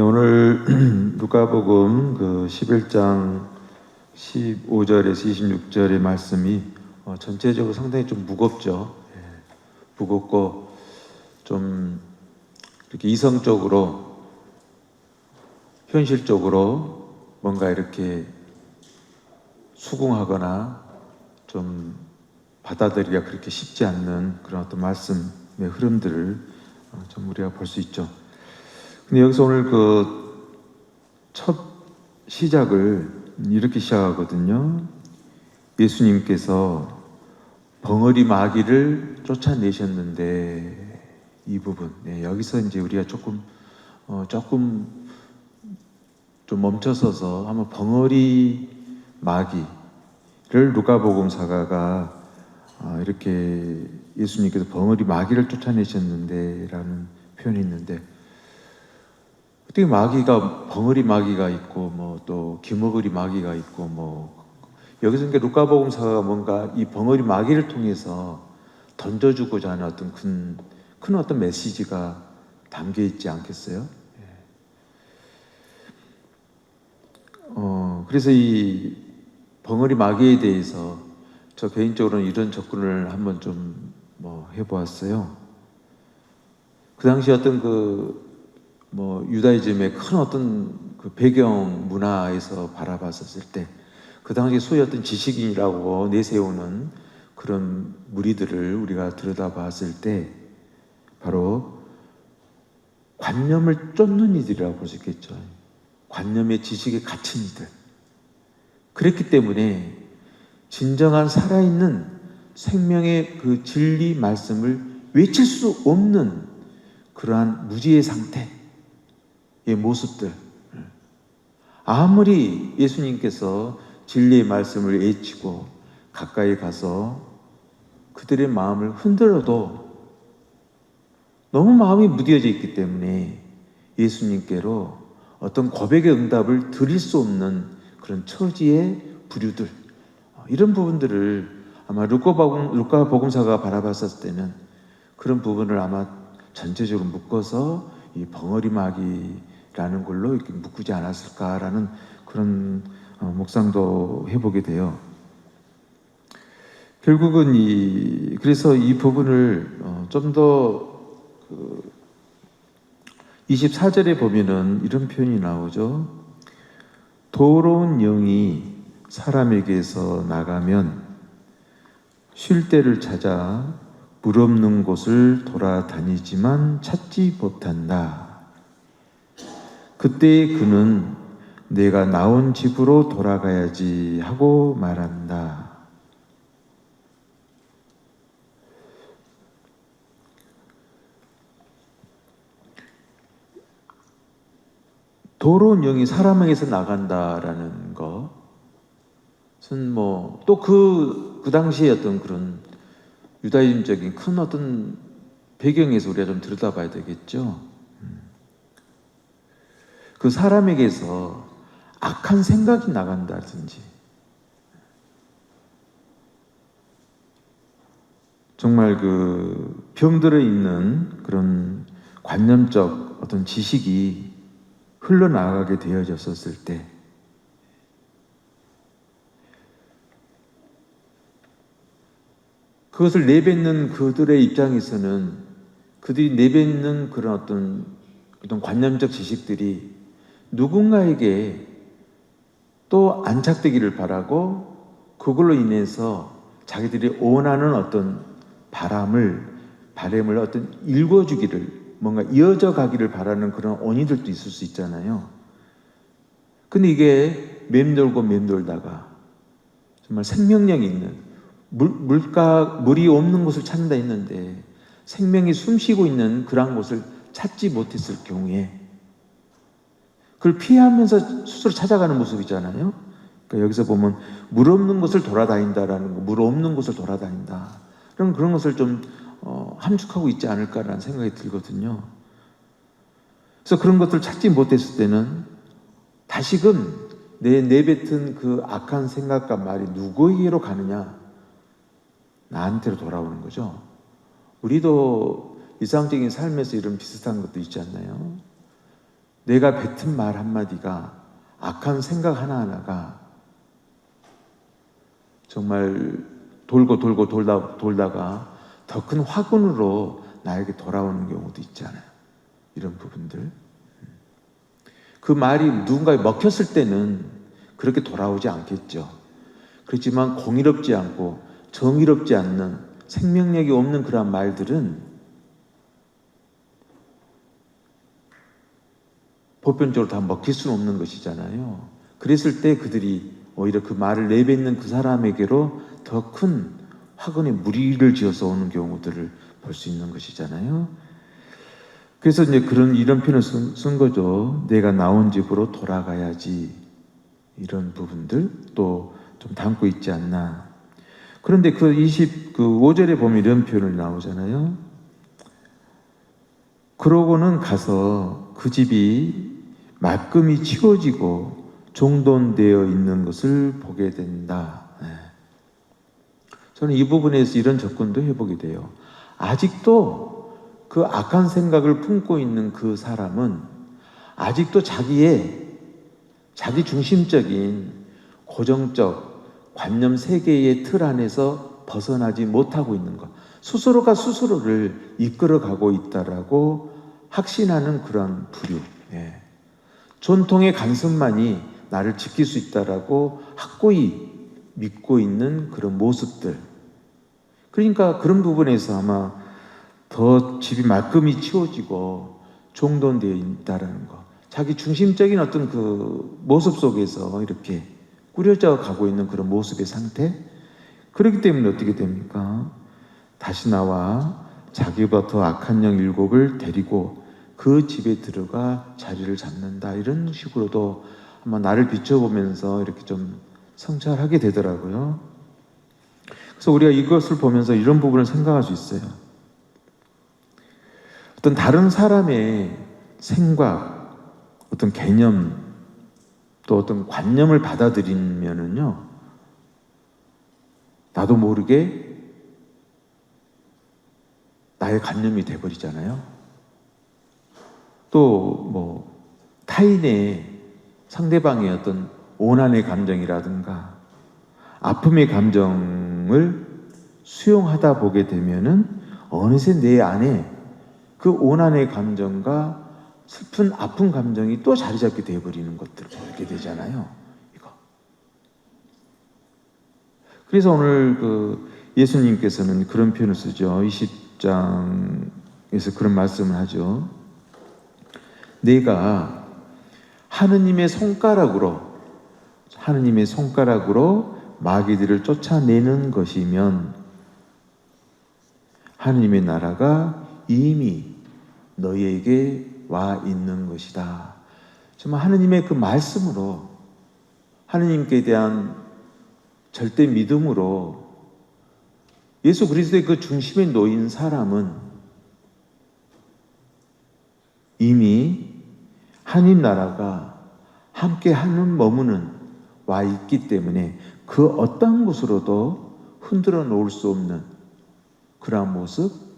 네, 오늘 누가복음 그 11장 15절에서 26절의 말씀이 전체적으로 상당히 좀 무겁죠. 무겁고 좀 이렇게 이성적으로 현실적으로 뭔가 이렇게 수긍하거나 좀 받아들이기가 그렇게 쉽지 않는 그런 어떤 말씀의 흐름들을 좀 우리가 볼 수 있죠. 근데 여기서 오늘 그 첫 시작을 이렇게 시작하거든요. 예수님께서 벙어리 마귀를 쫓아내셨는데, 이 부분, 여기서 이제 우리가 조금 좀 멈춰서서 한번 벙어리 마귀를 누가복음사가가 이렇게 예수님께서 벙어리 마귀를 쫓아내셨는데라는 표현이 있는데, 어떻게 마귀가 벙어리 마귀가 있고 뭐 또 기머거리 마귀가 있고 뭐 여기서 이제 누가복음사가 뭔가 이 벙어리 마귀를 통해서 던져주고자 하는 어떤 큰 어떤 메시지가 담겨 있지 않겠어요? 그래서 이 벙어리 마귀에 대해서 저 개인적으로는 이런 접근을 한번 좀 해보았어요. 그 당시 어떤 유다이즘의 큰 어떤 그 배경 문화에서 바라봤었을 때, 그 당시 소위 어떤 지식인이라고 내세우는 그런 무리들을 우리가 들여다봤을 때, 바로 관념을 쫓는 이들이라고 볼 수 있겠죠. 관념의 지식에 갇힌 이들. 그랬기 때문에 진정한 살아있는 생명의 그 진리 말씀을 외칠 수 없는 그러한 무지의 상태의 모습들. 아무리 예수님께서 진리의 말씀을 외치고 가까이 가서 그들의 마음을 흔들어도 너무 마음이 무뎌져 있기 때문에 예수님께로 어떤 고백의 응답을 드릴 수 없는 그런 처지의 부류들, 이런 부분들을 아마 루카복음사가 바라봤을 때는 그런 부분을 아마 전체적으로 묶어서 이 벙어리 마귀라는 걸로 이렇게 묶지 않았을까라는 그런 묵상도 해보게 돼요. 결국은 그래서 이 부분을 좀 더 24절에 보면은 이런 표현이 나오죠. 더러운 영이 사람에게서 나가면 쉴 때를 찾아 물 없는 곳을 돌아다니지만 찾지 못한다. 그때 그는 내가 나온 집으로 돌아가야지 하고 말한다. 더러운 영이 사람에게서 나간다라는 것은 또 그 당시에 어떤 그런 유다인적인 큰 어떤 배경에서 우리가 좀 들여다봐야 되겠죠. 그 사람에게서 악한 생각이 나간다든지, 정말 그 병들어 있는 그런 관념적 어떤 지식이 흘러나가게 되어졌었을 때, 그것을 내뱉는 그들의 입장에서는 그들이 내뱉는 그런 어떤 관념적 지식들이 누군가에게 또 안착되기를 바라고, 그걸로 인해서 자기들이 원하는 어떤 바람을 어떤 읽어주기를, 뭔가 이어져 가기를 바라는 그런 원인들도 있을 수 있잖아요. 근데 이게 맴돌다가 정말 생명력이 있는 물이 없는 곳을 찾는다 했는데 생명이 숨쉬고 있는 그런 곳을 찾지 못했을 경우에 그걸 피하면서 스스로 찾아가는 모습이잖아요. 그러니까 여기서 보면 물 없는 곳을 돌아다닌다라는 거, 물 없는 곳을 돌아다닌다. 그런 것을 좀 함축하고 있지 않을까라는 생각이 들거든요. 그래서 그런 것들을 찾지 못했을 때는 다시금 내뱉은 그 악한 생각과 말이 누구에게로 가느냐? 나한테로 돌아오는 거죠. 우리도 일상적인 삶에서 이런 비슷한 것도 있지 않나요? 내가 뱉은 말 한마디가, 악한 생각 하나하나가 정말 돌고 돌다가 더 큰 화근으로 나에게 돌아오는 경우도 있잖아요. 이런 부분들. 그 말이 누군가에 먹혔을 때는 그렇게 돌아오지 않겠죠. 그렇지만 공의롭지 않고 정의롭지 않는, 생명력이 없는 그런 말들은 보편적으로 다 먹힐 수는 없는 것이잖아요. 그랬을 때 그들이 오히려 그 말을 내뱉는 그 사람에게로 더 큰 화근에 무리를 지어서 오는 경우들을 볼 수 있는 것이잖아요. 그래서 이제 이런 표현을 쓴 거죠. 내가 나온 집으로 돌아가야지. 이런 부분들 또 좀 담고 있지 않나. 그런데 그 5절에 보면 이런 표현을 나오잖아요. 그러고는 가서 그 집이 말끔히 치워지고 종돈되어 있는 것을 보게 된다. 저는 이 부분에서 이런 접근도 해보게 돼요. 아직도 그 악한 생각을 품고 있는 그 사람은 아직도 자기 중심적인 고정적 관념 세계의 틀 안에서 벗어나지 못하고 있는 것, 스스로가 스스로를 이끌어가고 있다라고 확신하는 그런 부류, 전통의 간섭만이 나를 지킬 수 있다라고 확고히 믿고 있는 그런 모습들. 그러니까 그런 부분에서 아마 더 집이 말끔히 치워지고 종돈되어 있다라는 것, 자기 중심적인 어떤 그 모습 속에서 이렇게 꾸려져 가고 있는 그런 모습의 상태. 그렇기 때문에 어떻게 됩니까? 다시 나와 자기보다 더 악한 영 7을 데리고 그 집에 들어가 자리를 잡는다. 이런 식으로도 아마 나를 비춰보면서 이렇게 좀 성찰하게 되더라고요. 그래서 우리가 이것을 보면서 이런 부분을 생각할 수 있어요. 어떤 다른 사람의 생각, 어떤 개념, 또 어떤 관념을 받아들이면은요, 나도 모르게 나의 관념이 돼버리잖아요. 또 타인의, 상대방의 어떤 오난의 감정이라든가 아픔의 감정을 수용하다 보게 되면은 어느새 내 안에 그 오난의 감정과 슬픈 아픈 감정이 또 자리 잡게 되어버리는 것들을 보게 되잖아요. 이거. 그래서 오늘 예수님께서는 그런 표현을 쓰죠. 20장에서 그런 말씀을 하죠. 내가 하느님의 손가락으로 마귀들을 쫓아내는 것이면 하느님의 나라가 이미 너희에게 와 있는 것이다. 정말 하느님의 그 말씀으로, 하느님께 대한 절대 믿음으로 예수 그리스도의 그 중심에 놓인 사람은 이미 하느님 나라가 함께 하는 머무는 와 있기 때문에 그 어떤 곳으로도 흔들어 놓을 수 없는 그러한 모습,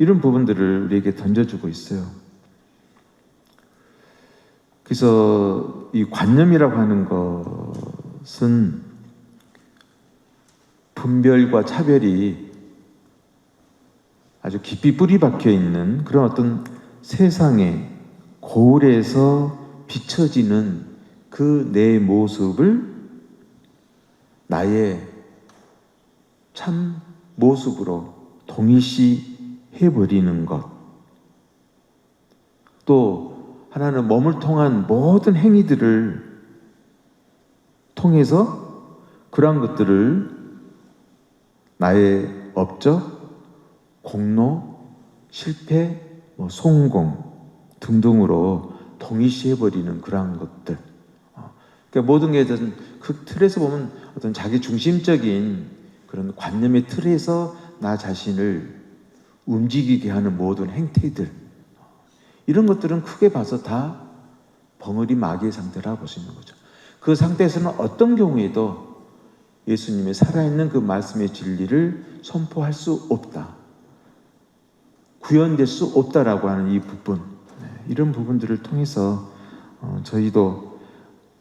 이런 부분들을 우리에게 던져주고 있어요. 그래서 이 관념이라고 하는 것은 분별과 차별이 아주 깊이 뿌리 박혀 있는 그런 어떤 세상의 거울에서 비춰지는 그 내 모습을 나의 참 모습으로 동일시 해버리는 것. 또 하나는 몸을 통한 모든 행위들을 통해서 그러한 것들을 나의 업적, 공로, 실패, 성공 등등으로 동일시해버리는 그러한 것들. 그러니까 모든 게 그 틀에서 보면 어떤 자기 중심적인 그런 관념의 틀에서 나 자신을 움직이게 하는 모든 행태들, 이런 것들은 크게 봐서 다 벙어리 마귀의 상태라고 볼 수 있는 거죠. 그 상태에서는 어떤 경우에도 예수님의 살아있는 그 말씀의 진리를 선포할 수 없다, 구현될 수 없다라고 하는 이 부분, 이런 부분들을 통해서 저희도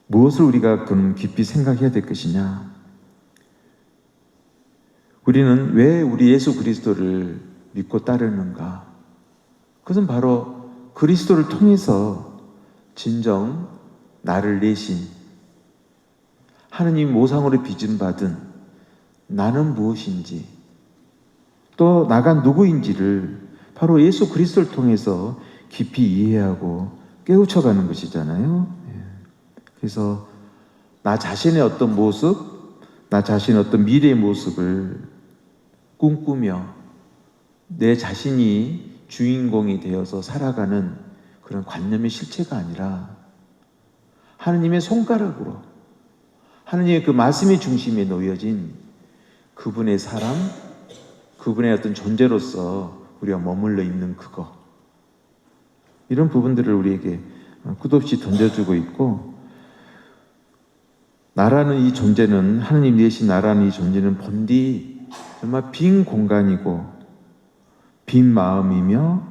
무엇을 우리가 그럼 깊이 생각해야 될 것이냐. 우리는 왜 우리 예수 그리스도를 믿고 따르는가? 그것은 바로 그리스도를 통해서 진정 나를 내신 하느님 모상으로 빚음받은 나는 무엇인지 또 나가 누구인지를 바로 예수 그리스도를 통해서 깊이 이해하고 깨우쳐가는 것이잖아요. 그래서 나 자신의 어떤 모습, 나 자신의 어떤 미래의 모습을 꿈꾸며 내 자신이 주인공이 되어서 살아가는 그런 관념의 실체가 아니라 하느님의 손가락으로 하느님의 그 말씀의 중심에 놓여진 그분의 사랑, 그분의 어떤 존재로서 우리가 머물러 있는 그거, 이런 부분들을 우리에게 끝없이 던져주고 있고, 나라는 이 존재는, 하느님 내신 나라는 이 존재는 본디 정말 빈 공간이고 빈 마음이며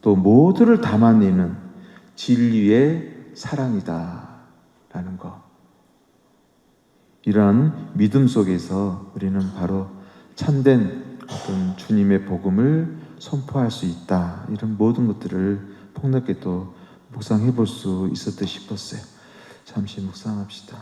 또 모두를 담아내는 진리의 사랑이다 라는 것, 이러한 믿음 속에서 우리는 바로 참된 어떤 주님의 복음을 선포할 수 있다. 이런 모든 것들을 폭넓게 또 묵상해 볼 수 있었듯 싶었어요. 잠시 묵상합시다.